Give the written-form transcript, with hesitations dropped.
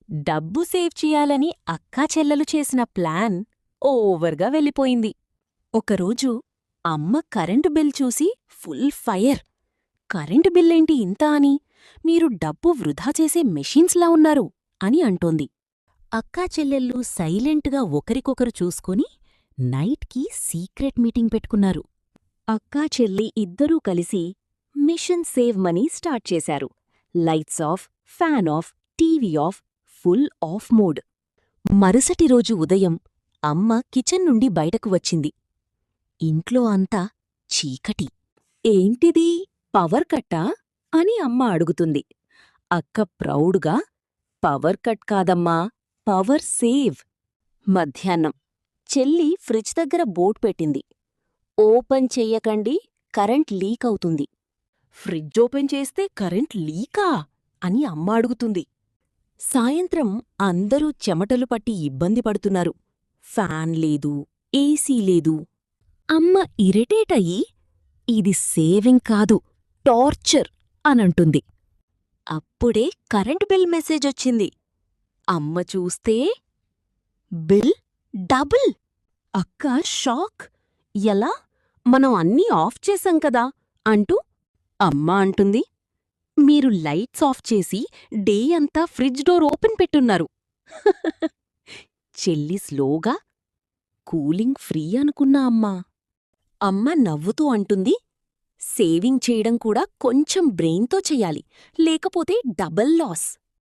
డబ్బు సేవ్ చెయ్యాలని అక్కాచెల్లెలు చేసిన ప్లాన్ ఓవర్గా వెళ్ళిపోయింది. ఒకరోజు అమ్మ కరెంటు బిల్ చూసి ఫుల్ ఫైర్. కరెంటు బిల్లేంటి ఇంత అని? మీరు డబ్బు వృధా చేసే మెషిన్స్లా ఉన్నారు అని అంటోంది. అక్కాచెల్లెళ్ళు సైలెంట్గా ఒకరికొకరు చూసుకొని నైట్కి సీక్రెట్ మీటింగ్ పెట్టుకున్నారు. అక్కాచెల్లి ఇద్దరూ కలిసి మిషన్ సేవ్ మనీ స్టార్ట్ చేశారు. Lights off, fan of, TV off, full of mode. మరుసటి రోజు ఉదయం అమ్మ కిచెన్ నుండి బయటకు వచ్చింది. ఇంట్లో అంతా చీకటి. ఏంటిది, పవర్ కట్టా అని అమ్మ అడుగుతుంది. అక్క ప్రౌడ్గా, పవర్ కట్ కాదమ్మా, పవర్ సేవ్. మధ్యాహ్నం చెల్లి ఫ్రిడ్జ్ దగ్గర బోర్డ్ పెట్టింది. ఓపెన్ చెయ్యకండి, కరెంట్ లీక్ అవుతుంది. ఫ్రిడ్జ్ ఓపెన్ చేస్తే కరెంట్ లీకా అని అమ్మ అడుగుతుంది. సాయంత్రం అందరూ చెమటలు పట్టి ఇబ్బంది పడుతున్నారు. ఫ్యాన్ లేదు, ఏసీ లేదు. అమ్మ ఇరిటేట్ అయ్యి, ఇది సేవింగ్ కాదు, టార్చర్ అనంటుంది. అప్పుడే కరెంట్ బిల్ మెసేజొచ్చింది. అమ్మ చూస్తే బిల్ డబుల్. అక్క షాక్. ఎలా? మనం అన్నీ ఆఫ్ చేశాం కదా అంటూ అమ్మ అంటుంది, మీరు లైట్స్ ఆఫ్ చేసి డే అంతా ఫ్రిడ్జ్ డోర్ ఓపెన్ పెట్టున్నారు. చెల్లి స్లోగా, కూలింగ్ ఫ్రీ అనుకున్నా అమ్మా. అమ్మ నవ్వుతూ అంటుంది, సేవింగ్ చేయడం కూడా కొంచెం బ్రెయిన్తో చెయ్యాలి, లేకపోతే డబల్ లాస్.